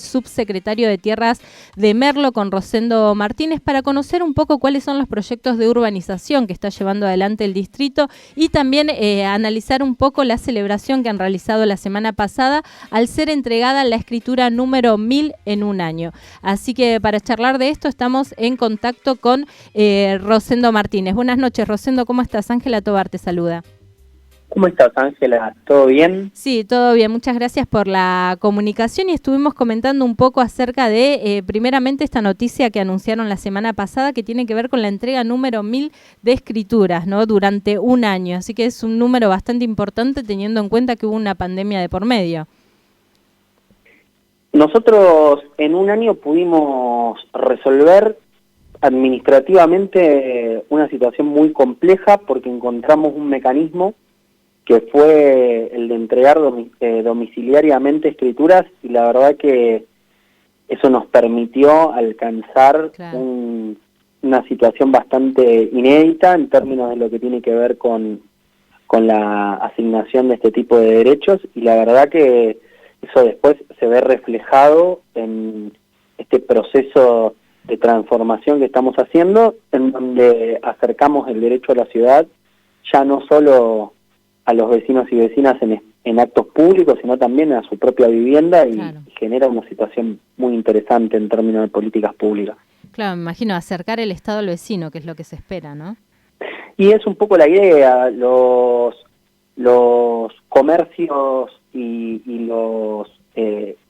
subsecretario de Tierras de Merlo, con Rosendo Martínez, para conocer un poco cuáles son los proyectos de urbanización que está llevando adelante el distrito y también analizar un poco la celebración que han realizado la semana pasada al ser entregada la escritura número 1000 en un año. Así que para charlar de esto estamos en contacto con Rosendo Martínez. Buenas noches, Rosendo, ¿cómo estás? Ángela Tobar te saluda. ¿Cómo estás, Ángela? ¿Todo bien? Sí, todo bien. Muchas gracias por la comunicación y estuvimos comentando un poco acerca de, primeramente, esta noticia que anunciaron la semana pasada que tiene que ver con la entrega número 1000 de escrituras, ¿no? Durante un año. Así que es un número bastante importante teniendo en cuenta que hubo una pandemia de por medio. Nosotros en un año pudimos resolver administrativamente una situación muy compleja porque encontramos un mecanismo que fue el de entregar domiciliariamente escrituras, y la verdad que eso nos permitió alcanzar una situación bastante inédita en términos de lo que tiene que ver con la asignación de este tipo de derechos, y la verdad que eso después se ve reflejado en este proceso de transformación que estamos haciendo, en donde acercamos el derecho a la ciudad ya no solo a los vecinos y vecinas en actos públicos, sino también a su propia vivienda, y genera una situación muy interesante en términos de políticas públicas. Claro, me imagino acercar el Estado al vecino, que es lo que se espera, ¿no? Y es un poco la idea. Los comercios y los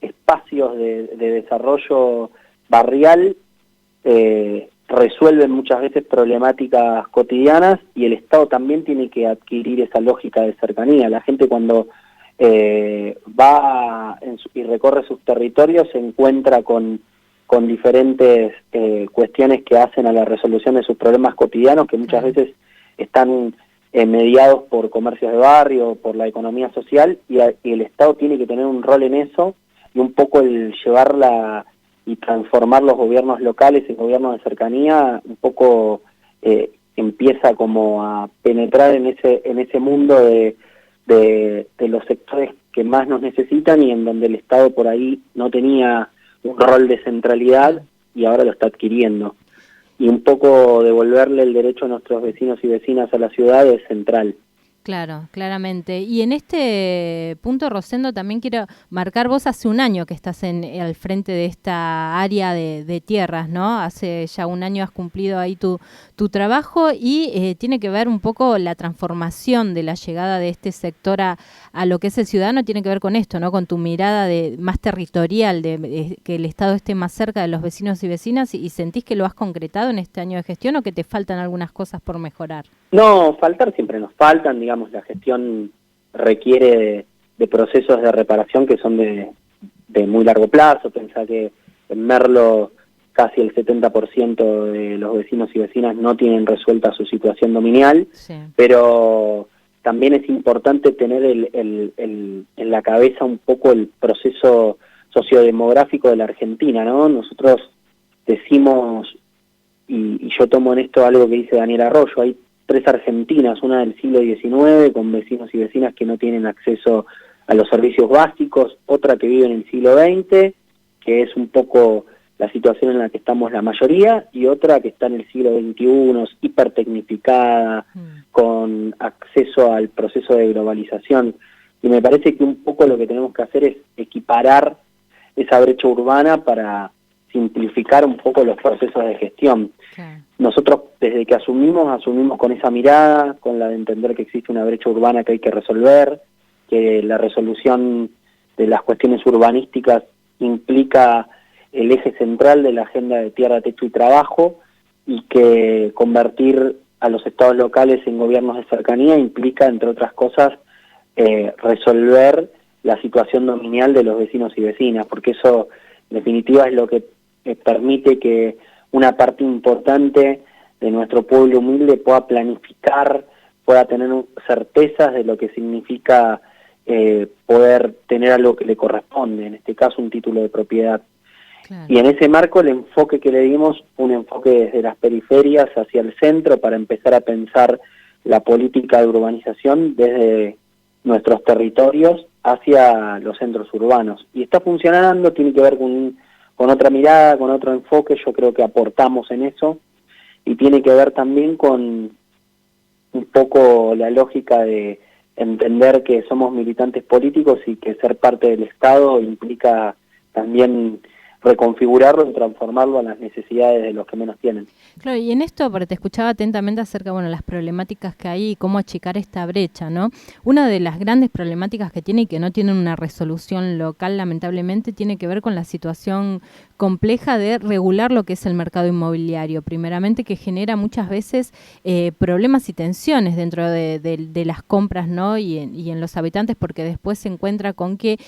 espacios de desarrollo barrial resuelven muchas veces problemáticas cotidianas, y el Estado también tiene que adquirir esa lógica de cercanía. La gente cuando va y recorre sus territorios se encuentra con diferentes cuestiones que hacen a la resolución de sus problemas cotidianos, que muchas veces están mediados por comercios de barrio, por la economía social, y el Estado tiene que tener un rol en eso, y un poco el llevarla y transformar los gobiernos locales en gobiernos de cercanía, un poco empieza como a penetrar en ese mundo de los sectores que más nos necesitan, y en donde el Estado por ahí no tenía un rol de centralidad y ahora lo está adquiriendo. Y un poco devolverle el derecho a nuestros vecinos y vecinas a la ciudad es central. Claro, claramente. Y en este punto, Rosendo, también quiero marcar, vos hace un año que estás al frente de esta área de tierras, ¿no? Hace ya un año has cumplido ahí tu trabajo, y tiene que ver un poco la transformación de la llegada de este sector a lo que es el ciudadano, tiene que ver con esto, ¿no? Con tu mirada más territorial, de que el Estado esté más cerca de los vecinos y vecinas, y sentís que lo has concretado en este año de gestión, o que te faltan algunas cosas por mejorar. No, faltar siempre nos faltan, digamos, la gestión requiere de procesos de reparación que son de muy largo plazo. Pensá que en Merlo casi el 70% de los vecinos y vecinas no tienen resuelta su situación dominial, pero también es importante tener en la cabeza un poco el proceso sociodemográfico de la Argentina, ¿no? Nosotros decimos, y yo tomo en esto algo que dice Daniel Arroyo, hay 3 Argentinas, una del siglo XIX, con vecinos y vecinas que no tienen acceso a los servicios básicos, otra que vive en el siglo XX, que es un poco la situación en la que estamos la mayoría, y otra que está en el siglo XXI, hipertecnificada, con acceso al proceso de globalización. Y me parece que un poco lo que tenemos que hacer es equiparar esa brecha urbana para simplificar un poco los procesos de gestión. Nosotros, desde que asumimos con esa mirada, con la de entender que existe una brecha urbana que hay que resolver, que la resolución de las cuestiones urbanísticas implica el eje central de la agenda de tierra, techo y trabajo, y que convertir a los estados locales en gobiernos de cercanía implica, entre otras cosas, resolver la situación dominial de los vecinos y vecinas, porque eso, en definitiva, es lo que permite que una parte importante de nuestro pueblo humilde pueda planificar, pueda tener certezas de lo que significa poder tener algo que le corresponde, en este caso un título de propiedad. Y en ese marco el enfoque que le dimos, un enfoque desde las periferias hacia el centro, para empezar a pensar la política de urbanización desde nuestros territorios hacia los centros urbanos. Y está funcionando, tiene que ver con otra mirada, con otro enfoque, yo creo que aportamos en eso, y tiene que ver también con un poco la lógica de entender que somos militantes políticos y que ser parte del Estado implica también reconfigurarlo y transformarlo a las necesidades de los que menos tienen. Claro, y en esto, porque te escuchaba atentamente acerca, bueno, las problemáticas que hay y cómo achicar esta brecha, ¿no? Una de las grandes problemáticas que tiene y que no tienen una resolución local, lamentablemente, tiene que ver con la situación compleja de regular lo que es el mercado inmobiliario, primeramente, que genera muchas veces problemas y tensiones dentro de las compras, ¿no? Y en los habitantes, porque después se encuentra con que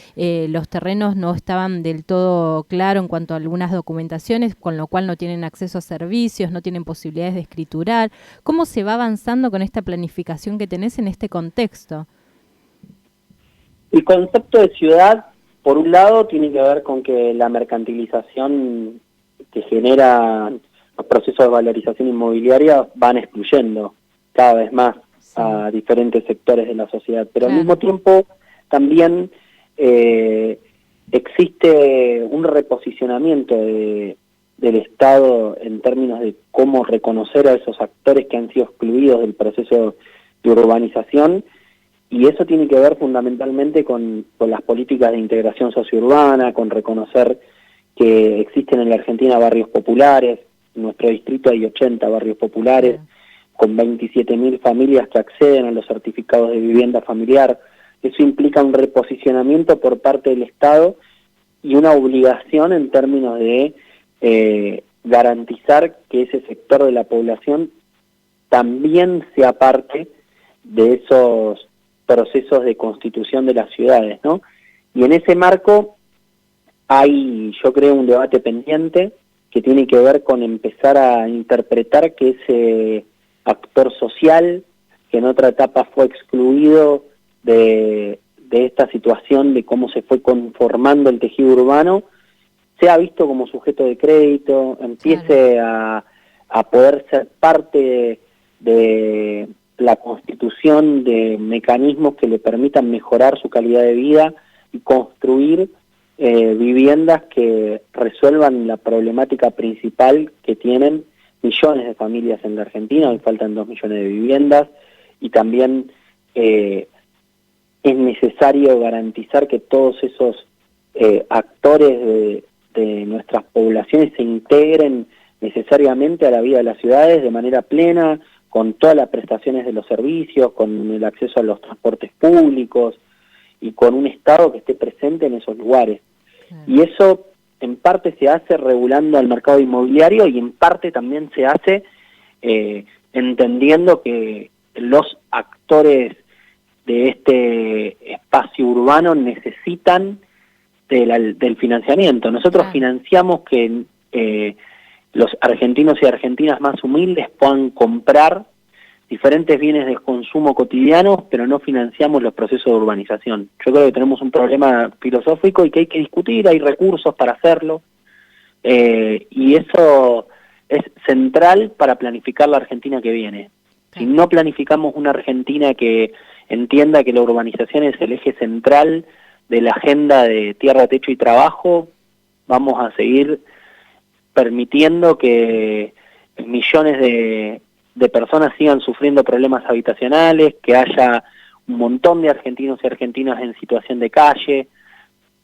los terrenos no estaban del todo claros en cuanto a algunas documentaciones, con lo cual no tienen acceso a servicios, no tienen posibilidades de escriturar. ¿Cómo se va avanzando con esta planificación que tenés en este contexto? El concepto de ciudad, por un lado, tiene que ver con que la mercantilización que genera los procesos de valorización inmobiliaria van excluyendo cada vez más a diferentes sectores de la sociedad, pero al mismo tiempo también existe un reposicionamiento del Estado en términos de cómo reconocer a esos actores que han sido excluidos del proceso de urbanización, y eso tiene que ver fundamentalmente con las políticas de integración sociourbana, con reconocer que existen en la Argentina barrios populares. En nuestro distrito hay 80 barrios populares, con 27.000 familias que acceden a los certificados de vivienda familiar. Eso implica un reposicionamiento por parte del Estado y una obligación en términos de garantizar que ese sector de la población también sea parte de esos procesos de constitución de las ciudades, ¿no? Y en ese marco hay, yo creo, un debate pendiente que tiene que ver con empezar a interpretar que ese actor social, que en otra etapa fue excluido de esta situación de cómo se fue conformando el tejido urbano, sea visto como sujeto de crédito, empiece a poder ser parte de la constitución de mecanismos que le permitan mejorar su calidad de vida y construir viviendas que resuelvan la problemática principal que tienen millones de familias en la Argentina. Hoy faltan 2 millones de viviendas, y también es necesario garantizar que todos esos actores de nuestras poblaciones se integren necesariamente a la vida de las ciudades de manera plena, con todas las prestaciones de los servicios, con el acceso a los transportes públicos y con un Estado que esté presente en esos lugares. Y eso en parte se hace regulando al mercado inmobiliario, y en parte también se hace entendiendo que los actores de este espacio urbano necesitan del financiamiento. Nosotros financiamos que los argentinos y argentinas más humildes puedan comprar diferentes bienes de consumo cotidianos, pero no financiamos los procesos de urbanización. Yo creo que tenemos un problema filosófico y que hay que discutir, hay recursos para hacerlo, y eso es central para planificar la Argentina que viene. Si no planificamos una Argentina que entienda que la urbanización es el eje central de la agenda de tierra, techo y trabajo, vamos a seguir permitiendo que millones de personas sigan sufriendo problemas habitacionales, que haya un montón de argentinos y argentinas en situación de calle,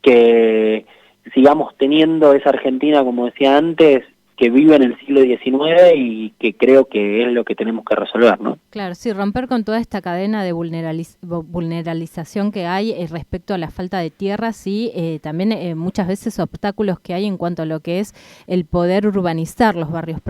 que sigamos teniendo esa Argentina, como decía antes, que vive en el siglo XIX y que creo que es lo que tenemos que resolver, ¿no? Claro, sí, romper con toda esta cadena de vulneralización que hay respecto a la falta de tierras y también muchas veces obstáculos que hay en cuanto a lo que es el poder urbanizar los barrios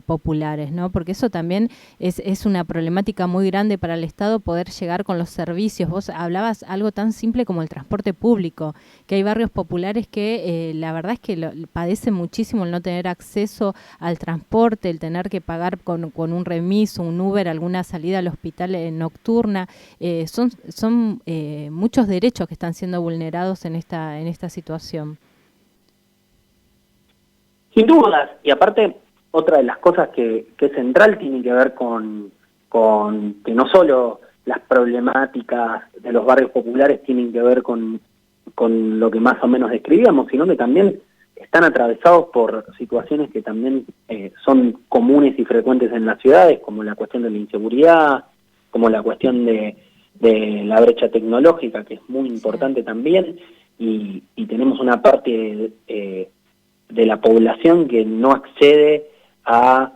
populares, ¿no? Porque eso también es una problemática muy grande para el Estado, poder llegar con los servicios. Vos hablabas algo tan simple como el transporte público, que hay barrios populares que la verdad es que padecen muchísimo el no tener acceso al transporte, el tener que pagar con un remis, un Uber, alguna salida al hospital nocturna. Son muchos derechos que están siendo vulnerados en esta situación. Sin dudas, y aparte otra de las cosas que es central tiene que ver con que no solo las problemáticas de los barrios populares tienen que ver con lo que más o menos describíamos, sino que también están atravesados por situaciones que también son comunes y frecuentes en las ciudades, como la cuestión de la inseguridad, como la cuestión de la brecha tecnológica, que es muy importante también, y tenemos una parte de la población que no accede a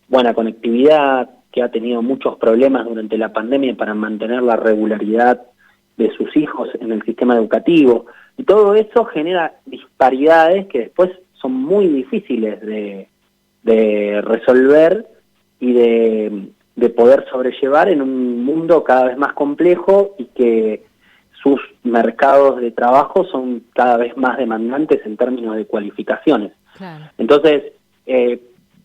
buena conectividad, que ha tenido muchos problemas durante la pandemia para mantener la regularidad de sus hijos en el sistema educativo, y todo eso genera disparidades que después son muy difíciles de resolver y de poder sobrellevar en un mundo cada vez más complejo y que sus mercados de trabajo son cada vez más demandantes en términos de cualificaciones. Claro. Entonces,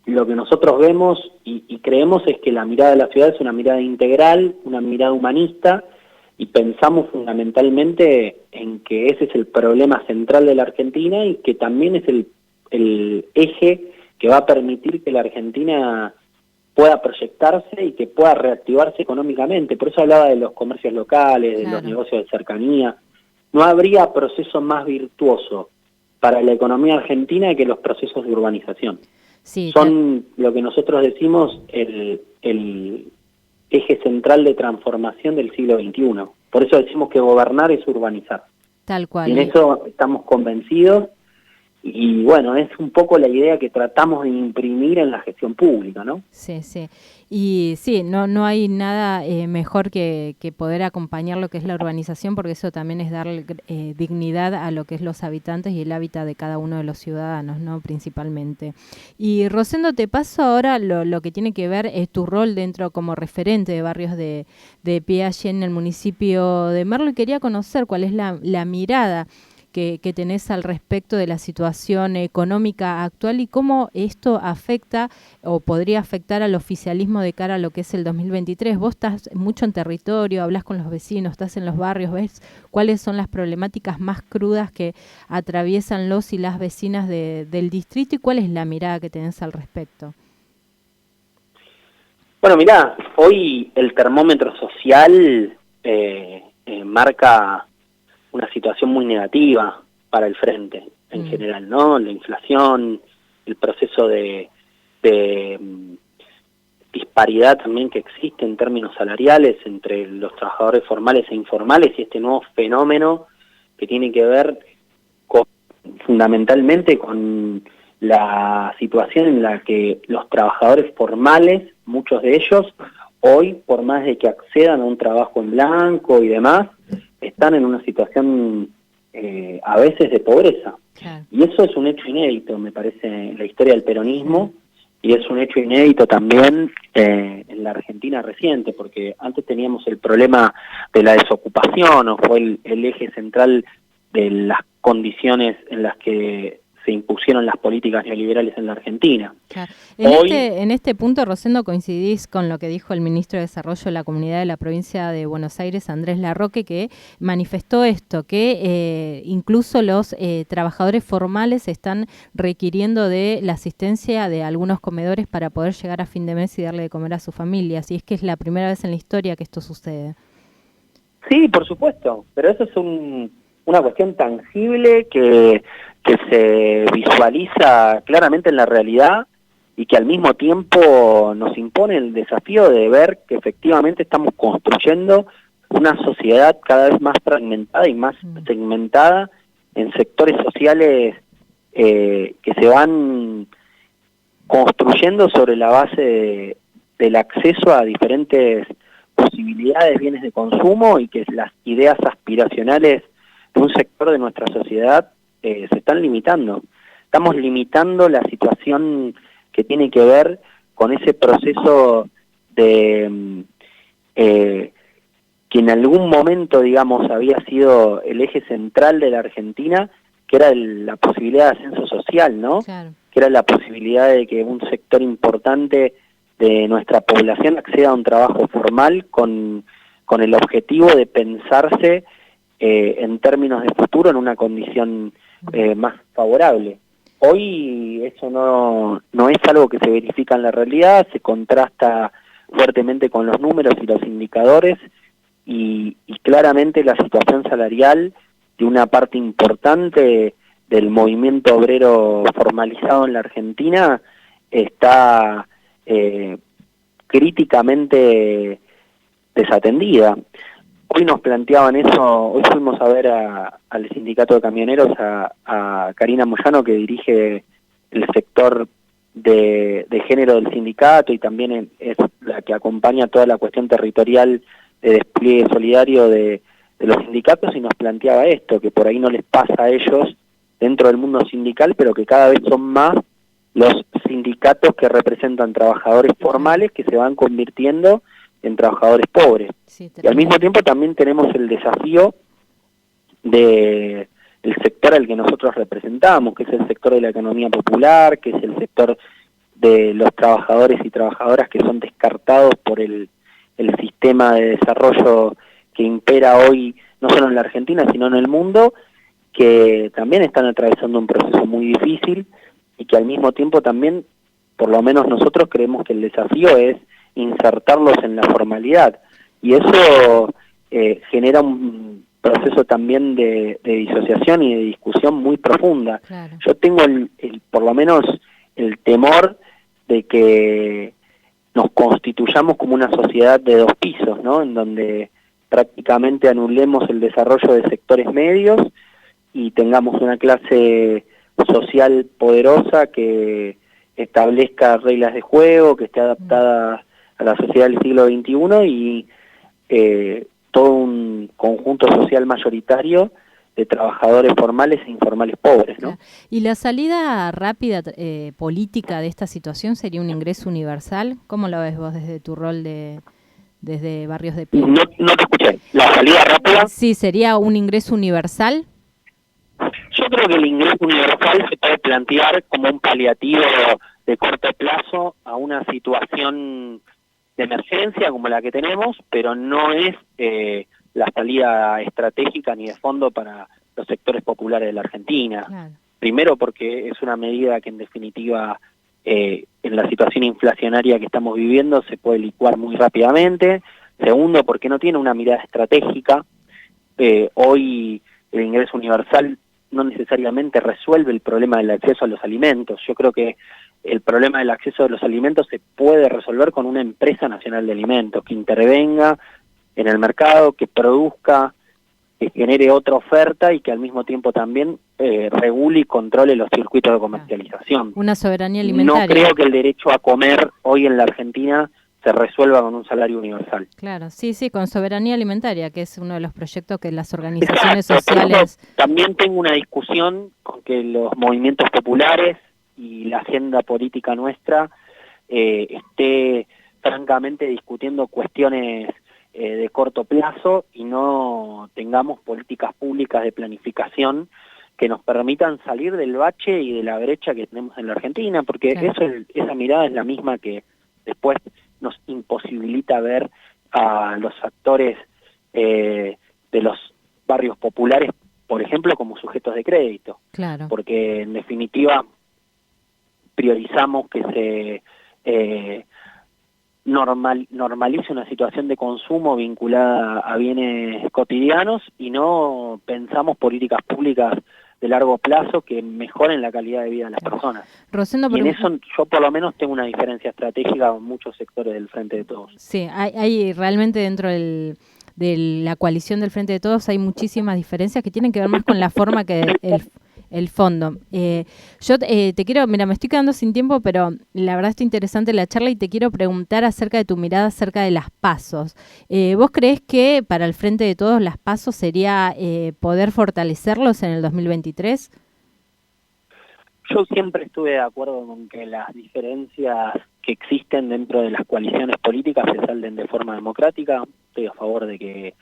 lo que nosotros vemos y creemos es que la mirada de la ciudad es una mirada integral, una mirada humanista, y pensamos fundamentalmente en que ese es el problema central de la Argentina y que también es el eje que va a permitir que la Argentina pueda proyectarse y que pueda reactivarse económicamente. Por eso hablaba de los comercios locales, de los negocios de cercanía. No habría proceso más virtuoso para la economía argentina que los procesos de urbanización. Sí, son lo que nosotros decimos el eje central de transformación del siglo XXI. Por eso decimos que gobernar es urbanizar. Tal cual. Y en eso estamos convencidos, y bueno, es un poco la idea que tratamos de imprimir en la gestión pública, ¿no? Sí, sí. Y sí, no hay nada mejor que poder acompañar lo que es la urbanización, porque eso también es darle dignidad a lo que es los habitantes y el hábitat de cada uno de los ciudadanos, ¿no? Principalmente. Y Rosendo, te paso ahora lo que tiene que ver tu rol dentro como referente de barrios de pie allí en el municipio de Merlo, y quería conocer cuál es la mirada que tenés al respecto de la situación económica actual y cómo esto afecta o podría afectar al oficialismo de cara a lo que es el 2023. Vos estás mucho en territorio, hablas con los vecinos, estás en los barrios, ves cuáles son las problemáticas más crudas que atraviesan los y las vecinas del distrito, y cuál es la mirada que tenés al respecto. Bueno, mirá, hoy el termómetro social marca una situación muy negativa para el frente en general, ¿no? La inflación, el proceso de disparidad también que existe en términos salariales entre los trabajadores formales e informales, y este nuevo fenómeno que tiene que ver fundamentalmente con la situación en la que los trabajadores formales, muchos de ellos, hoy, por más de que accedan a un trabajo en blanco y demás, están en una situación a veces de pobreza. Claro. Y eso es un hecho inédito, me parece, en la historia del peronismo, y es un hecho inédito también en la Argentina reciente, porque antes teníamos el problema de la desocupación, o fue el eje central de las condiciones en las que se impusieron las políticas neoliberales en la Argentina. Claro. En este punto, Rosendo, coincidís con lo que dijo el ministro de Desarrollo de la Comunidad de la Provincia de Buenos Aires, Andrés Larroque, que manifestó esto, que incluso los trabajadores formales están requiriendo de la asistencia de algunos comedores para poder llegar a fin de mes y darle de comer a sus familias, y es que es la primera vez en la historia que esto sucede. Sí, por supuesto, pero eso es una cuestión tangible que se visualiza claramente en la realidad y que al mismo tiempo nos impone el desafío de ver que efectivamente estamos construyendo una sociedad cada vez más fragmentada y más segmentada en sectores sociales que se van construyendo sobre la base del acceso a diferentes posibilidades, bienes de consumo, y que las ideas aspiracionales de un sector de nuestra sociedad se están limitando. Estamos limitando la situación que tiene que ver con ese proceso de que en algún momento, digamos, había sido el eje central de la Argentina, que era la posibilidad de ascenso social, ¿no? Claro. Que era la posibilidad de que un sector importante de nuestra población acceda a un trabajo formal con el objetivo de pensarse en términos de futuro en una condición más favorable. Hoy eso no es algo que se verifica en la realidad, se contrasta fuertemente con los números y los indicadores, y claramente la situación salarial de una parte importante del movimiento obrero formalizado en la Argentina está críticamente desatendida. Hoy nos planteaban eso, hoy fuimos a ver al sindicato de camioneros, a Karina Moyano, que dirige el sector de género del sindicato y también es la que acompaña toda la cuestión territorial de despliegue solidario de los sindicatos, y nos planteaba esto, que por ahí no les pasa a ellos dentro del mundo sindical, pero que cada vez son más los sindicatos que representan trabajadores formales que se van convirtiendo en trabajadores pobres. Sí, y al mismo tiempo también tenemos el desafío del sector al que nosotros representamos, que es el sector de la economía popular, que es el sector de los trabajadores y trabajadoras que son descartados por el sistema de desarrollo que impera hoy, no solo en la Argentina, sino en el mundo, que también están atravesando un proceso muy difícil, y que al mismo tiempo también, por lo menos nosotros creemos que el desafío es insertarlos en la formalidad, y eso genera un proceso también de disociación y de discusión muy profunda. Claro. Yo tengo por lo menos el temor de que nos constituyamos como una sociedad de dos pisos, ¿no? En donde prácticamente anulemos el desarrollo de sectores medios y tengamos una clase social poderosa que establezca reglas de juego, que esté adaptada a la sociedad del siglo XXI, y todo un conjunto social mayoritario de trabajadores formales e informales pobres, ¿no? ¿Y la salida rápida política de esta situación sería un ingreso universal? ¿Cómo lo ves vos desde tu rol desde Barrios de Pie? No te escuché. ¿La salida rápida? Sí, ¿sería un ingreso universal? Yo creo que el ingreso universal se puede plantear como un paliativo de corto plazo a una situación de emergencia como la que tenemos, pero no es la salida estratégica ni de fondo para los sectores populares de la Argentina. Claro. Primero porque es una medida que en definitiva en la situación inflacionaria que estamos viviendo se puede licuar muy rápidamente. Segundo porque no tiene una mirada estratégica. Hoy el ingreso universal no necesariamente resuelve el problema del acceso a los alimentos. Yo creo que el problema del acceso a los alimentos se puede resolver con una empresa nacional de alimentos que intervenga en el mercado, que produzca, que genere otra oferta y que al mismo tiempo también regule y controle los circuitos de comercialización. Una soberanía alimentaria. No creo que el derecho a comer hoy en la Argentina se resuelva con un salario universal. Claro, sí, con soberanía alimentaria, que es uno de los proyectos que las organizaciones Exacto, sociales... También tengo una discusión con que los movimientos populares y la agenda política nuestra esté francamente discutiendo cuestiones de corto plazo y no tengamos políticas públicas de planificación que nos permitan salir del bache y de la brecha que tenemos en la Argentina, porque claro, esa mirada es la misma que después nos imposibilita ver a los actores de los barrios populares, por ejemplo, como sujetos de crédito. Claro. Porque en definitiva priorizamos que se normalice una situación de consumo vinculada a bienes cotidianos y no pensamos políticas públicas de largo plazo que mejoren la calidad de vida de las personas. Rosendo, y en eso yo por lo menos tengo una diferencia estratégica con muchos sectores del Frente de Todos. Sí, hay realmente dentro de la coalición del Frente de Todos hay muchísimas diferencias que tienen que ver más con la forma que el fondo. Yo te quiero, mira, me estoy quedando sin tiempo, pero la verdad está interesante la charla y te quiero preguntar acerca de tu mirada acerca de las PASOs. ¿Vos creés que para el Frente de Todos las PASOs sería poder fortalecerlos en el 2023? Yo siempre estuve de acuerdo con que las diferencias que existen dentro de las coaliciones políticas se salden de forma democrática. Estoy a favor de que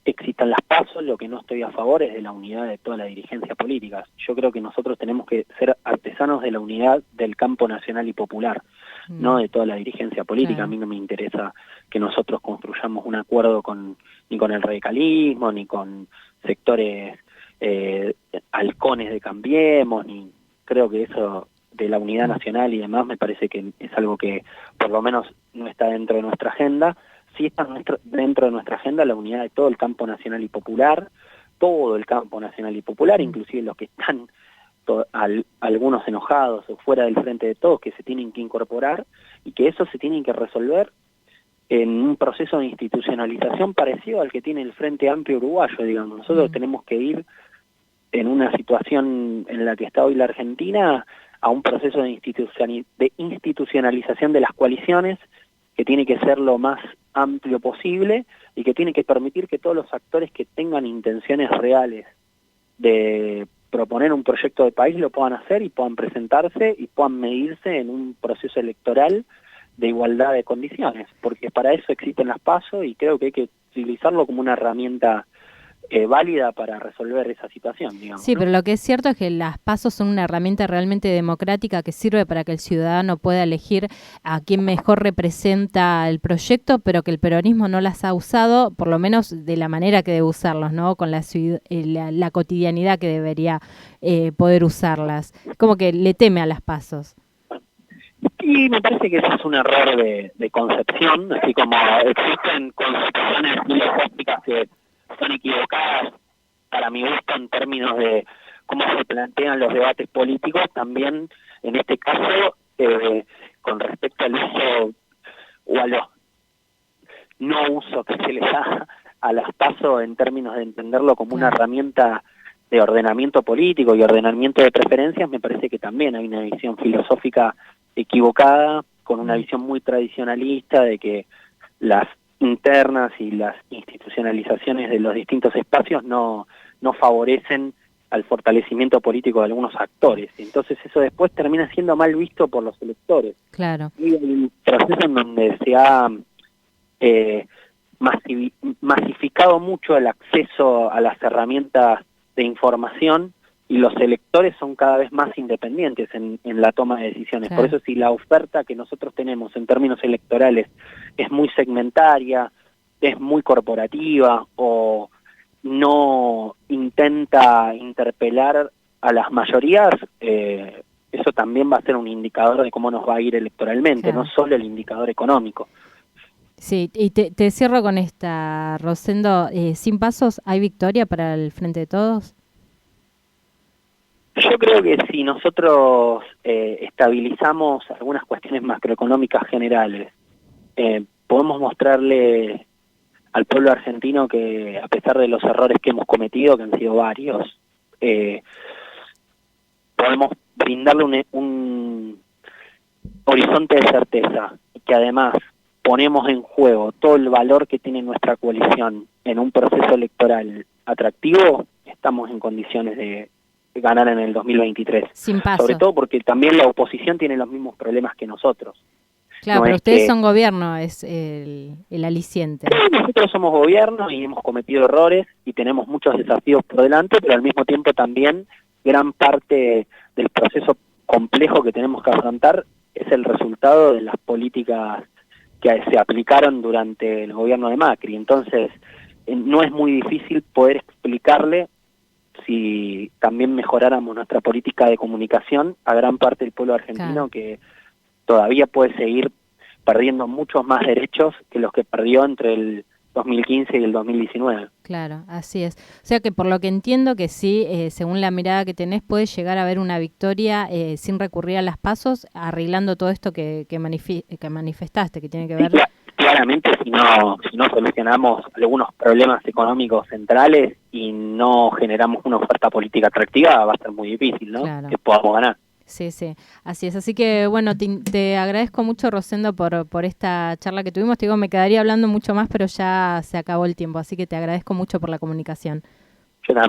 existan las PASO, lo que no estoy a favor es de la unidad de toda la dirigencia política. Yo creo que nosotros tenemos que ser artesanos de la unidad del campo nacional y popular, no de toda la dirigencia política. Claro. A mí no me interesa que nosotros construyamos un acuerdo ni con el radicalismo, ni con sectores halcones de Cambiemos, ni creo que eso de la unidad nacional y demás, me parece que es algo que por lo menos no está dentro de nuestra agenda. Sí está dentro de nuestra agenda la unidad de todo el campo nacional y popular, todo el campo nacional y popular, inclusive los que están algunos enojados o fuera del frente de todos, que se tienen que incorporar y que eso se tiene que resolver en un proceso de institucionalización parecido al que tiene el Frente Amplio Uruguayo, digamos. Nosotros tenemos que ir en una situación en la que está hoy la Argentina a un proceso de institucionalización de las coaliciones que tiene que ser lo más amplio posible y que tiene que permitir que todos los actores que tengan intenciones reales de proponer un proyecto de país lo puedan hacer y puedan presentarse y puedan medirse en un proceso electoral de igualdad de condiciones, porque para eso existen las PASO y creo que hay que utilizarlo como una herramienta válida para resolver esa situación, digamos. Sí, ¿no? pero lo que es cierto es que las PASO son una herramienta realmente democrática que sirve para que el ciudadano pueda elegir a quien mejor representa el proyecto, pero que el peronismo no las ha usado, por lo menos de la manera que debe usarlos, ¿no? Con la cotidianidad que debería poder usarlas. Como que le teme a las PASOs. Y me parece que ese es un error de concepción, así como existen concepciones filosóficas que son equivocadas para mi gusto en términos de cómo se plantean los debates políticos, también en este caso con respecto al uso o a los no uso que se les da a las PASO en términos de entenderlo como una herramienta de ordenamiento político y ordenamiento de preferencias, me parece que también hay una visión filosófica equivocada, con una visión muy tradicionalista de que las internas y las institucionalizaciones de los distintos espacios no favorecen al fortalecimiento político de algunos actores. Entonces eso después termina siendo mal visto por los electores. Claro. Y hay un proceso en donde se ha masificado mucho el acceso a las herramientas de información y los electores son cada vez más independientes en la toma de decisiones. Claro. Por eso si la oferta que nosotros tenemos en términos electorales es muy segmentaria, es muy corporativa o no intenta interpelar a las mayorías, eso también va a ser un indicador de cómo nos va a ir electoralmente, no solo el indicador económico. Sí, y te cierro con esta, Rosendo. ¿Sin PASOs hay victoria para el Frente de Todos? Yo creo que si nosotros estabilizamos algunas cuestiones macroeconómicas generales, podemos mostrarle al pueblo argentino que a pesar de los errores que hemos cometido, que han sido varios, podemos brindarle un horizonte de certeza, que además ponemos en juego todo el valor que tiene nuestra coalición en un proceso electoral atractivo, estamos en condiciones de ganar en el 2023. Sin PASO. Sobre todo porque también la oposición tiene los mismos problemas que nosotros. Claro, pero ustedes son gobierno, es el aliciente. Sí, nosotros somos gobierno y hemos cometido errores y tenemos muchos desafíos por delante, pero al mismo tiempo también gran parte del proceso complejo que tenemos que afrontar es el resultado de las políticas que se aplicaron durante el gobierno de Macri. Entonces, no es muy difícil poder explicarle, si también mejoráramos nuestra política de comunicación, a gran parte del pueblo argentino que todavía puede seguir perdiendo muchos más derechos que los que perdió entre el 2015 y el 2019. Claro, así es. O sea que por lo que entiendo que sí, según la mirada que tenés, puede llegar a haber una victoria sin recurrir a las PASOs, arreglando todo esto que manifestaste, que tiene que ver... Sí, claramente si no solucionamos algunos problemas económicos centrales y no generamos una oferta política atractiva, va a ser muy difícil, ¿no? Claro. Que podamos ganar. Sí, sí, así es. Así que, bueno, te agradezco mucho, Rosendo, por esta charla que tuvimos. Te digo, me quedaría hablando mucho más, pero ya se acabó el tiempo. Así que te agradezco mucho por la comunicación. Yo también.